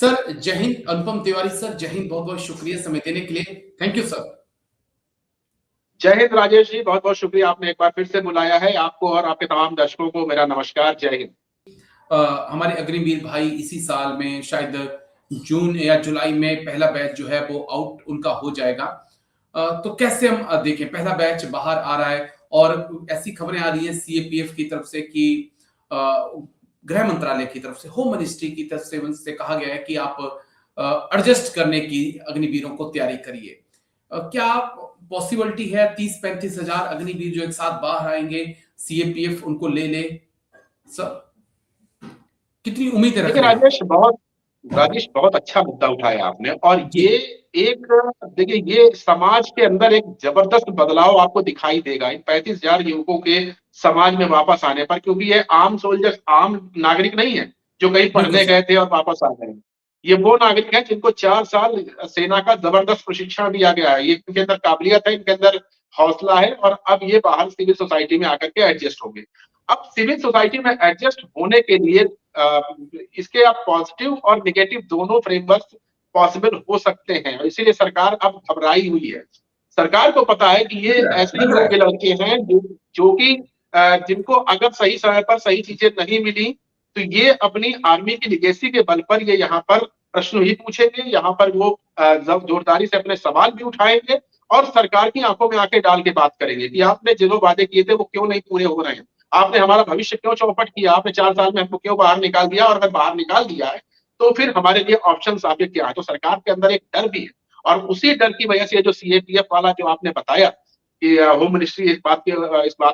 Sir जय हिंद। अनुपम Tiwari sir, जय हिंद। बहुत बहुत शुक्रिया समय देने के लिए। Thank you sir. जय हिंद राजेश जी, बहुत बहुत शुक्रिया, आपने एक बार फिर से बुलाया है। आपको और आपके तमाम दर्शकों को मेरा नमस्कार। जय हिंद। हमारे अग्निवीर भाई इसी साल में शायद जून या जुलाई में पहला बैच जो है वो आउट उनका हो जाएगा। तो कैसे हम देखें, पहला बैच बाहर आ रहा है और ऐसी खबरें आ रही है सीएपीएफ की तरफ से कि गृह मंत्रालय की तरफ से, होम मिनिस्ट्री की तरफ से उनसे कहा गया है कि आप एडजस्ट करने की अग्निवीरों को तैयारी करिए। क्या पॉसिबिलिटी है 30-35 हजार अग्निवीर जो एक साथ बाहर आएंगे, सीएपीएफ उनको ले ले? सर कितनी उम्मीदें रख देखिए रहे हैं? राजेश, बहुत अच्छा मुद्दा उठाया आपने। और जी ये एक, देखिए, ये समाज के अंदर एक जबरदस्त बदलाव आपको दिखाई देगा इन 35,000 युवकों के समाज में वापस आने पर, क्योंकि ये आम सोल्जर्स, आम नागरिक नहीं है जो कहीं बिल्कुल पढ़ने सर। गए थे और वापस आ गए। ये वो नागरिक हैं जिनको 4 साल सेना का जबरदस्त प्रशिक्षण दिया गया है। ये इनके अंदर काबिलियत है, इनके अंदर हौसला है, और अब ये बाहर सिविल सोसाइटी में आकर के एडजस्ट होंगे। अब सिविल सोसाइटी में एडजस्ट होने के लिए इसके अब पॉजिटिव और निगेटिव दोनों फ्रेमवर्क पॉसिबल हो सकते हैं, और इसीलिए सरकार अब घबराई हुई है। सरकार को पता है कि ये ऐसे लग रहा योग्य है। लड़के हैं जो कि जिनको अगर सही समय पर सही चीजें नहीं मिली तो ये अपनी आर्मी की लिगेसी के बल पर ये यहाँ पर प्रश्न ही पूछेंगे, यहाँ पर वो जोरदारी से अपने सवाल भी उठाएंगे और सरकार की आंखों में आंखें डाल के बात करेंगे कि आपने जो वादे किए थे वो क्यों नहीं पूरे हो रहे हैं, आपने हमारा भविष्य क्यों चौपट किया, आपने 4 साल में हमको क्यों बाहर निकाल दिया, और अगर बाहर निकाल दिया है तो फिर हमारे लिए ऑप्शंस आपके क्या है। तो सरकार के अंदर एक डर भी है, और उसी डर की वजह से जो सीएपीएफ वाला जो आपने बताया कि होम मिनिस्ट्री इस बात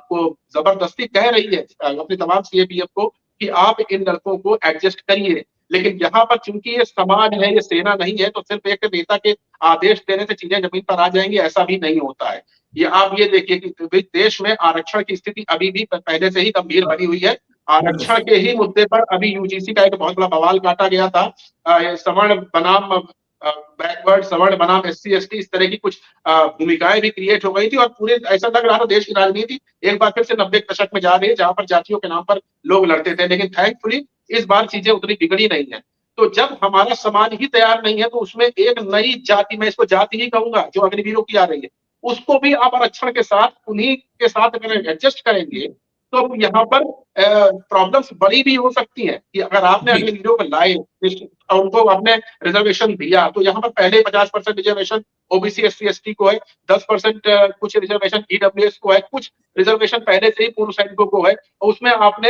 को जबरदस्ती कह रही है अपने तमाम सीएपीएफ को कि आप इन लड़कों को एडजस्ट करिए। लेकिन यहाँ पर चूंकि ये समाज है, ये सेना नहीं है, तो सिर्फ एक नेता के आदेश देने से चीजें जमीन पर आ जाएंगी, ऐसा भी नहीं होता है। ये आप ये देखिए कि देश में आरक्षण की स्थिति अभी भी पहले से ही गंभीर बनी हुई है। बिल्कुल आरक्षण सर। के ही मुद्दे पर अभी यूजीसी का एक बहुत बड़ा बवाल काटा गया था। सवर्ण बनाम बैकवर्ड, सवर्ण बनाम एससी एसटी, इस तरह की कुछ भूमिकाएं भी क्रिएट हो गई थी, और पूरे ऐसा लग रहा था देश की राजनीति एक बार फिर से 90 के दशक में जा रही है, जहां पर जातियों के नाम पर लोग लड़ते थे। लेकिन थैंकफुली इस बार चीजें उतनी बिगड़ी नहीं है। तो जब हमारा समाज ही तैयार नहीं है तो उसमें एक नई जाति, मैं इसको जाति ही कहूंगा, जो अग्निवीरों की आ रही है, उसको भी आप आरक्षण के साथ, उन्हीं के साथ अगर एडजस्ट करेंगे तो यहाँ पर प्रॉब्लम्स बड़ी भी हो सकती हैं कि अगर आपने जी अग्निवीरों को लाए और उनको आपने रिजर्वेशन दिया, तो यहाँ पर पहले 50% रिजर्वेशन ओबीसी एससी एसटी को है, 10% कुछ रिजर्वेशन ईडब्ल्यूएस को है, कुछ रिजर्वेशन पहले से ही पूर्व सैनिकों को है, और उसमें आपने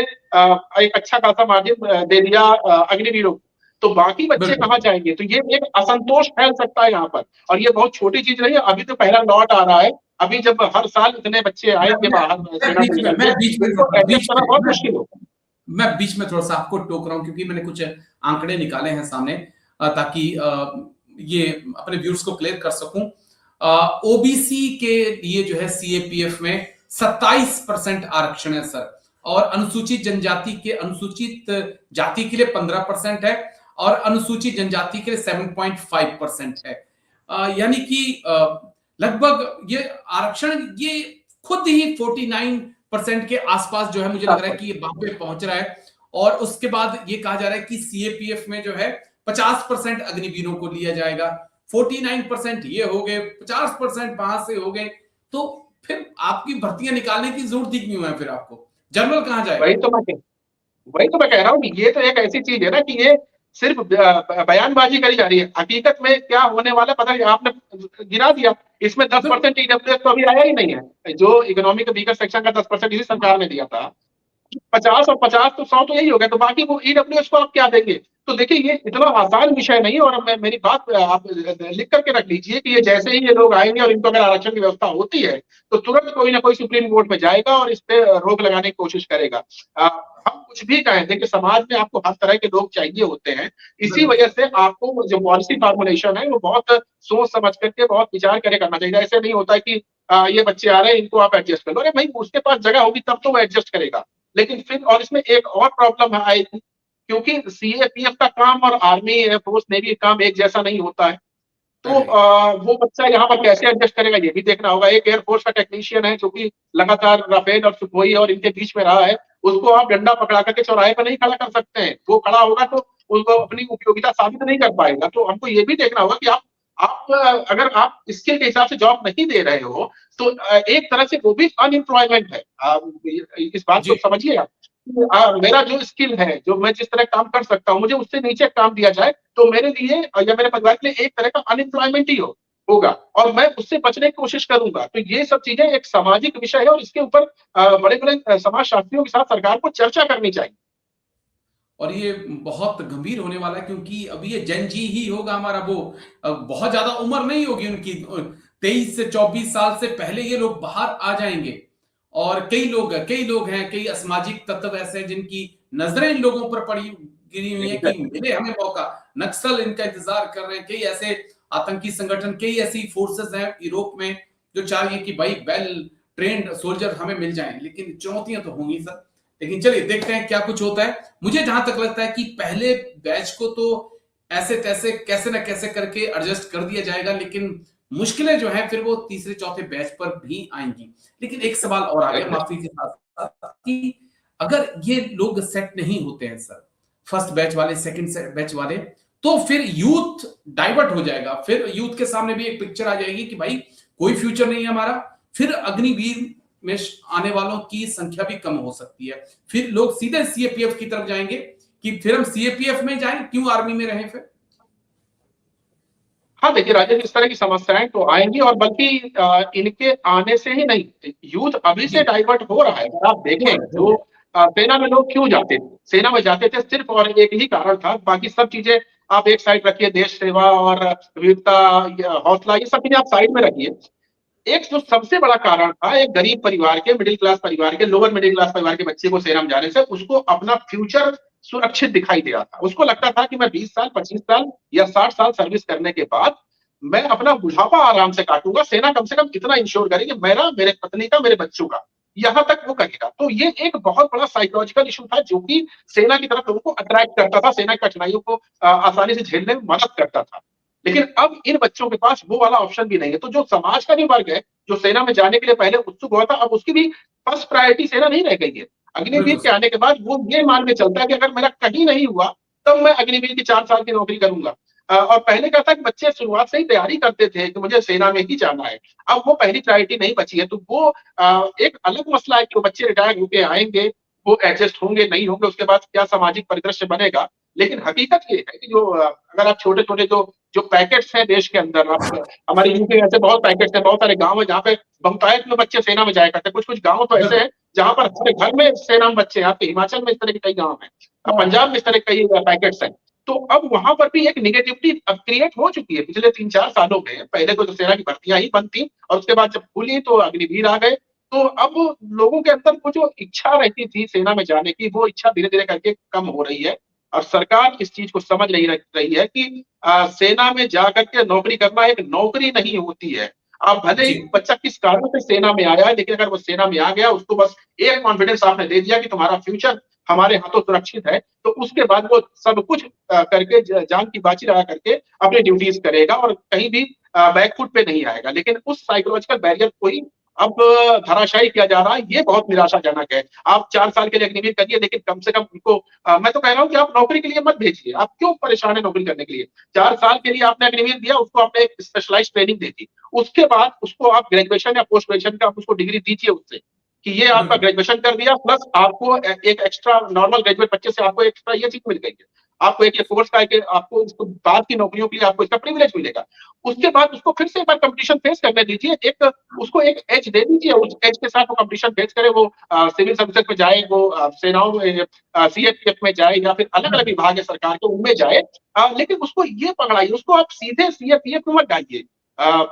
एक अच्छा खासा मार्जिन दे दिया अग्निवीरों को। तो बाकी बच्चे बिल्कुल। कहाँ जाएंगे? तो ये एक असंतोष फैल सकता है यहाँ पर, और ये बहुत छोटी चीज नहीं है। अभी तो पहला लॉट आ रहा है, अभी जब हर साल इतने बच्चे मैं आएंगे मैं बाहर मैं सेना बीच से में निकल मैं के, बीच में उनको एडजस्ट बीच करना में बहुत मुश्किल होगा। मैं बीच में थोड़ा सा आपको टोक रहा हूं क्योंकि मैंने कुछ आंकड़े निकाले हैं सामने, ताकि ये अपने व्यूअर्स को क्लियर कर सकूं। ओबीसी के लिए जो है सीएपीएफ में 27% आरक्षण है सर, और अनुसूचित जनजाति के, अनुसूचित जाति के लिए 15% है, और अनुसूचित जनजाति के लिए 7.5% है। यानी कि लगभग ये आरक्षण ये खुद ही 49% के आसपास जो है, मुझे लग रहा है कि ये वहां पे पहुंच रहा है। और उसके बाद ये कहा जा रहा है कि सीएपीएफ में जो है 50% अग्निवीरों को लिया जाएगा, 49% ये हो गए, 50% वहां से हो गए। तो फिर आपकी भर्तियां निकालने की जरूरत ही क्यों है? फिर आपको जनरल कहां जाएगा? वही तो मैं वही तो मैं कह रहा हूँ कि ये तो एक ऐसी चीज है ना कि ये सिर्फ बयानबाजी करी जा रही है। हकीकत में क्या होने वाला पता है, आपने गिरा दिया। इसमें 10% ईडब्ल्यूएस तो अभी आया ही नहीं है, जो इकोनॉमिक वीकर सेक्शन का 10% इसी सरकार ने दिया था। 50 और 50 तो 100 तो यही हो गया, तो बाकी वो ईडब्ल्यूएस को आप क्या देंगे? तो देखिए ये इतना आसान विषय नहीं है, और मेरी बात आप लिख करके रख लीजिए कि ये जैसे ही ये लोग आएंगे और इनको अगर आरक्षण की व्यवस्था होती है तो तुरंत कोई ना कोई सुप्रीम कोर्ट में जाएगा और इस पे रोक लगाने की कोशिश करेगा। हम कुछ भी कहें, देखिए समाज में आपको हर तरह के लोग चाहिए होते हैं। इसी बिल्कुल। वजह से आपको जो पॉलिसी फॉर्मुलेशन है वो बहुत सोच समझ करके, बहुत विचार करके करना चाहिए। ऐसे नहीं होता है कि ये बच्चे आ रहे हैं, इनको आप एडजस्ट कर लो। अरे भाई, उसके पास जगह होगी तब तो वो एडजस्ट करेगा। लेकिन फिर, और इसमें एक और प्रॉब्लम आएगी, क्योंकि सीएपीएफ का काम और आर्मी, एयरफोर्स, नेवी का काम एक जैसा नहीं होता है। तो राइट। वो बच्चा यहाँ पर कैसे एडजस्ट करेगा ये भी देखना होगा। एक एयरफोर्स का टेक्नीशियन है जो कि लगातार राफेल और सुखोई और इनके बीच में रहा है, उसको आप डंडा पकड़ा करके चौराहे पर नहीं खड़ा कर सकते हैं। वो खड़ा होगा तो उनको अपनी उपयोगिता साबित नहीं कर पाएगा। तो हमको ये भी देखना होगा कि आप अगर आप स्किल के हिसाब से जॉब नहीं दे रहे हो, तो एक तरह से वो भी अनएम्प्लॉयमेंट है। इस बात जी। को समझिए आप। मेरा जो स्किल है, जो मैं जिस तरह काम कर सकता हूँ, मुझे उससे नीचे काम दिया जाए, तो मेरे लिए या मेरे परिवार के लिए एक तरह का अनएम्प्लॉयमेंट ही होगा, और मैं उससे बचने की कोशिश करूंगा। तो ये सब चीजें एक सामाजिक विषय है, और इसके ऊपर बड़े-बड़े समाजशास्त्रियों के साथ सरकार को चर्चा करनी चाहिए। और ये बहुत गंभीर होने वाला है, क्योंकि अभी ये जेन जी ही होगा हमारा वो, बहुत ज्यादा उम्र नहीं होगी उनकी, 23 से 24 साल से पहले ये लोग बाहर आ जाएंगे। और कई लोग हैं, कई असामाजिक तत्व ऐसे हैं जिनकी नजरें इन लोगों पर पड़ी गिरी हुई है कि मिले हमें मौका। नक्सल इनका इंतजार कर रहे हैं, कई ऐसे आतंकी संगठन, कई ऐसी फोर्सेस हैं यूरोप में जो चाहिए कि भाई वेल ट्रेंड सोल्जर हमें मिल जाएं। लेकिन चुनौतियां तो होंगी सर। लेकिन चलिए देखते हैं क्या कुछ होता है। मुझे जहां तक लगता है कि पहले बैच को तो ऐसे तैसे कैसे ना कैसे करके एडजस्ट कर दिया जाएगा, लेकिन मुश्किलें जो है फिर वो तीसरे चौथे बैच पर भी आएंगी। लेकिन एक सवाल और आ गया माफी के साथ साथ, कि अगर ये लोग सेट नहीं होते हैं सर, फर्स्ट बैच वाले, सेकंड बैच वाले, तो फिर यूथ डाइवर्ट हो जाएगा। फिर यूथ के सामने भी एक पिक्चर आ जाएगी कि भाई कोई फ्यूचर नहीं है हमारा। फिर अग्निवीर में आने वालों की संख्या भी कम हो सकती है। फिर लोग सीधे सीएपीएफ की तरफ जाएंगे कि फिर हम सीएपीएफ में जाएं, क्यों आर्मी में रहें फिर। हाँ, देखिए राजेश, इस तरह की समस्याएं तो आएंगी, और बल्कि इनके आने से ही नहीं, यूथ अभी जी, से डाइवर्ट हो रहा है। अगर आप हो देखें रहा है, हो जो रहा है। सेना में लोग क्यों जाते थे, सेना में जाते थे सिर्फ और एक ही कारण था, बाकी सब चीजें आप एक साइड रखिए, देश सेवा और वीरता, हौसला, ये सब चीजें आप साइड में रखिए। एक जो सबसे बड़ा कारण था, एक गरीब परिवार के, मिडिल क्लास परिवार के, लोअर मिडिल क्लास परिवार के बच्चे को सेना में जाने से उसको अपना फ्यूचर सुरक्षित दिखाई दे रहा था। उसको लगता था कि मैं 20 साल, 25 साल या 60 साल सर्विस करने के बाद मैं अपना बुढ़ापा आराम से काटूंगा, सेना कम से कम इतना इंश्योर करेगी मेरा, मेरे पत्नी का, मेरे बच्चों का, यहां तक वो कहेगा। तो ये एक बहुत बड़ा साइकोलॉजिकल इशू था, जो कि सेना की तरफ लोगों को अट्रैक्ट करता था, सेना की कठिनाइयों को आसानी से झेलने में मदद करता था। लेकिन अब इन बच्चों के पास वो वाला ऑप्शन भी नहीं है। तो जो समाज का भी वर्ग है, जो सेना में जाने के लिए पहले उत्सुक हुआ था, अब उसकी भी फर्स्ट प्रायोरिटी सेना नहीं रह गई है। अग्निवीर बिल्कुल के सर। आने के बाद वो ये मान के चलता है कि अगर मेरा कहीं नहीं हुआ, तब मैं अग्निवीर की 4 साल की नौकरी करूंगा। और पहले क्या था कि बच्चे शुरुआत से ही तैयारी करते थे कि मुझे सेना में ही जाना है। अब वो पहली प्रायोरिटी नहीं बची है। तो वो एक अलग मसला है कि वो बच्चे रिटायर होके आएंगे, वो एडजस्ट होंगे नहीं होंगे, उसके बाद क्या सामाजिक परिदृश्य बनेगा। लेकिन हकीकत ये है कि जो अगर आप छोटे छोटे जो जो पैकेट्स हैं देश के अंदर, आप हमारे यूपी में ऐसे बहुत पैकेट्स हैं, बहुत सारे गांव है जहाँ पे बहुतायत में बच्चे सेना में जाया करते हैं। कुछ कुछ गांव तो ऐसे बिल्कुल। हैं जहां पर हमारे घर में सेना में बच्चे हैं। आपके हिमाचल में इस तरह के कई गांव हैं, पंजाब में इस तरह के कई पैकेट्स हैं। तो अब वहां पर भी एक निगेटिविटी क्रिएट हो चुकी है पिछले 3-4 सालों में। पहले तो सेना की भर्तियां ही बंद थी, और उसके बाद जब खुली तो अग्निवीर आ गए। तो अब लोगों के अंदर वो जो इच्छा रहती थी सेना में जाने की, वो इच्छा धीरे धीरे करके कम हो रही है। और सरकार इस चीज को समझ नहीं रही है कि सेना में जाकर के नौकरी करना एक नौकरी नहीं होती है। आप भले ही जी। बच्चा किस कारण से सेना में आया है, लेकिन अगर वो सेना में आ गया, उसको बस एक कॉन्फिडेंस आपने दे दिया कि तुम्हारा फ्यूचर हमारे हाथों सुरक्षित है, तो उसके बाद वो सब कुछ करके जान की बाजी लगा करके अपनी ड्यूटीज करेगा, और कहीं भी बैकफुट पे नहीं आएगा। लेकिन उस साइकोलॉजिकल बैरियर को ही अब धराशायी किया जा रहा है। ये बहुत निराशाजनक है। आप 4 साल के लिए अग्निवीर करिए, लेकिन कम से कम उनको मैं तो कह रहा हूँ कि आप नौकरी के लिए मत भेजिए। आप क्यों परेशान है नौकरी करने के लिए? 4 साल के लिए आपने अग्निवीर दिया, उसको आपने एक स्पेशलाइज्ड ट्रेनिंग दे दी। उसके बाद उसको आप ग्रेजुएशन या पोस्ट ग्रेजुएशन का आप उसको डिग्री दीजिए उससे, कि ये आपका बिल्कुल। ग्रेजुएशन कर दिया, प्लस आपको एक एक्स्ट्रा नॉर्मल ग्रेजुएट बच्चे से आपको एक्स्ट्रा ये चीज मिल गई है। आपको एक कोर्स का आपको इसको बाद की नौकरियों के लिए आपको इसका प्रिविलेज मिलेगा। उसके बाद उसको फिर से एक बार कंपटीशन फेस करने दीजिए, एक उसको एक एज दे दीजिए, उस एज के साथ वो कंपटीशन फेस करे, वो सिविल सर्विसेज में जाए, वो सेनाओं में, सीएपीएफ में जाए, या फिर अलग अलग विभाग है सरकार के उनमें जाए। लेकिन उसको ये पकड़ाइए, उसको आप सीधे सीएपीएफ में मत डालिए।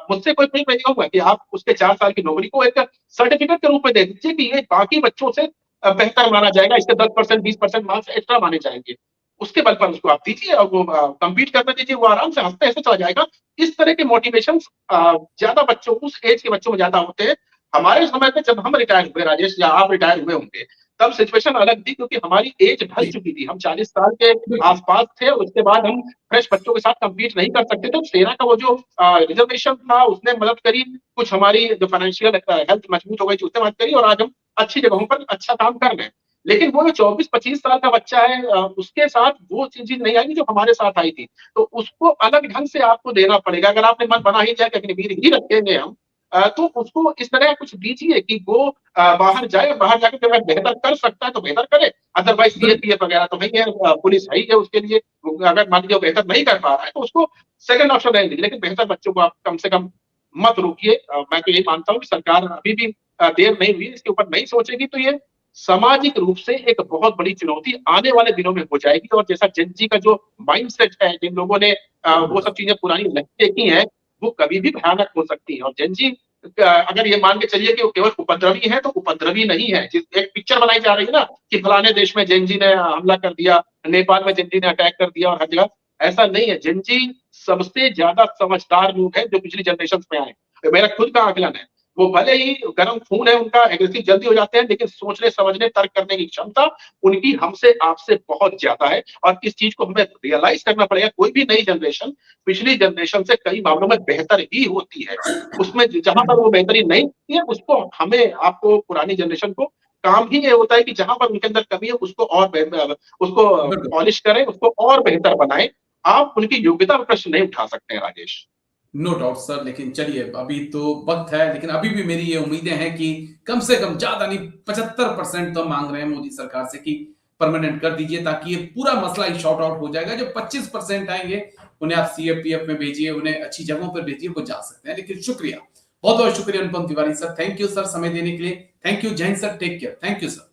मुझसे कोई प्रूफ नहीं होगा कि आप उसके 4 साल की नौकरी को एक सर्टिफिकेट के रूप में दे दीजिए कि ये बाकी बच्चों से बेहतर माना जाएगा, इसके 10%, 20% मार्क्स एक्स्ट्रा माने जाएंगे। उसके बल पर उसको आप दीजिए, और वो कम्पीट करने दीजिए, वो आराम से हंसते हंसते चला जाएगा। इस तरह के मोटिवेशन ज्यादा बच्चों, उस एज के बच्चों में ज्यादा होते हैं। हमारे समय पे जब हम रिटायर हुए राजेश, या आप रिटायर हुए होंगे, तब सिचुएशन अलग थी, क्योंकि हमारी एज ढल जी, चुकी थी, हम 40 साल के बिल्कुल। आसपास थे। उसके बाद हम फ्रेश बच्चों के साथ कम्पीट नहीं कर सकते थे। सेना का वो जो रिजर्वेशन था, उसने मदद करी, कुछ हमारी जो फाइनेंशियल हेल्थ मजबूत हो गई थी, उसने मदद करी, और आज हम अच्छी जगहों पर अच्छा काम कर रहे हैं। लेकिन वो जो 24-25 साल का बच्चा है उसके साथ वो चीज नहीं आएगी जो हमारे साथ आई थी। तो उसको अलग ढंग से आपको देना पड़ेगा। अगर आपने मन बना ही दिया कि अग्निवीर ही रखेंगे हम, तो उसको इस तरह कुछ दीजिए कि वो बाहर जाए, बाहर जाकर अगर बेहतर कर सकता है तो बेहतर करे, अदरवाइज बिल्कुल। सीएपीएफ वगैरह तो नहीं है, पुलिस है ही है उसके लिए। अगर मान लीजिए बेहतर नहीं कर पा रहा है तो उसको सेकंड ऑप्शन रहेंगे, लेकिन बेहतर बच्चों को आप कम से कम मत रोकिए। मैं तो यही मानता हूँ कि सरकार अभी भी देर नहीं हुई, इसके ऊपर नहीं सोचेगी तो ये सामाजिक रूप से एक बहुत बड़ी चुनौती आने वाले दिनों में हो जाएगी। और जैसा जेन जी का जो माइंडसेट है, जिन लोगों ने वो सब चीजें पुरानी नहीं देखी हैं, वो कभी भी भयानक हो सकती है। और जेन जी अगर ये मान के चलिए कि वो केवल उपद्रवी है, तो उपद्रवी नहीं है। जिस एक पिक्चर बनाई जा रही है ना कि फलाने देश में जेन जी ने हमला कर दिया, नेपाल में जेन जी ने अटैक कर दिया और हर जगह, ऐसा नहीं है। जेन जी सबसे ज्यादा समझदार लोग हैं जो पिछली जनरेशन में आए। तो मेरा खुद का आकलन है, वो भले ही गर्म खून है उनका, एग्रेसिव जल्दी हो जाते हैं, लेकिन सोचने समझने तर्क करने की क्षमता उनकी हमसे आपसे बहुत ज्यादा है। और इस चीज को हमें रियलाइज करना पड़ेगा। कोई भी नई जनरेशन पिछली जनरेशन से कई मामलों में बेहतर ही होती है। उसमें जहां पर वो बेहतरी नहीं होती है, उसको हमें आपको पुरानी जनरेशन को काम ही ये होता है कि जहां पर उनके अंदर कमी है उसको और उसको बिल्कुल। पॉलिश करें, उसको और बेहतर बनाएं। आप उनकी योग्यता पर प्रश्न नहीं उठा सकते हैं राजेश। नो डाउट सर, लेकिन चलिए अभी तो वक्त है, लेकिन अभी भी मेरी ये उम्मीदें हैं कि कम से कम ज्यादा नहीं 75% तो मांग रहे हैं मोदी सरकार से कि परमानेंट कर दीजिए, ताकि ये पूरा मसला ही शॉर्ट आउट हो जाएगा। जो 25% आएंगे उन्हें आप सीएपीएफ में भेजिए, उन्हें अच्छी जगहों पर भेजिए, वो जा सकते हैं। लेकिन शुक्रिया, बहुत बहुत शुक्रिया Anupam Tiwari sir, thank you sir समय देने के लिए। Thank you. Jai Hind sir, take care. Thank you sir.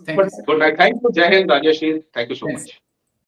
Thank you sir. Good night, thank you, Jai Hind Rajesh ji, thank you so thanks. Much.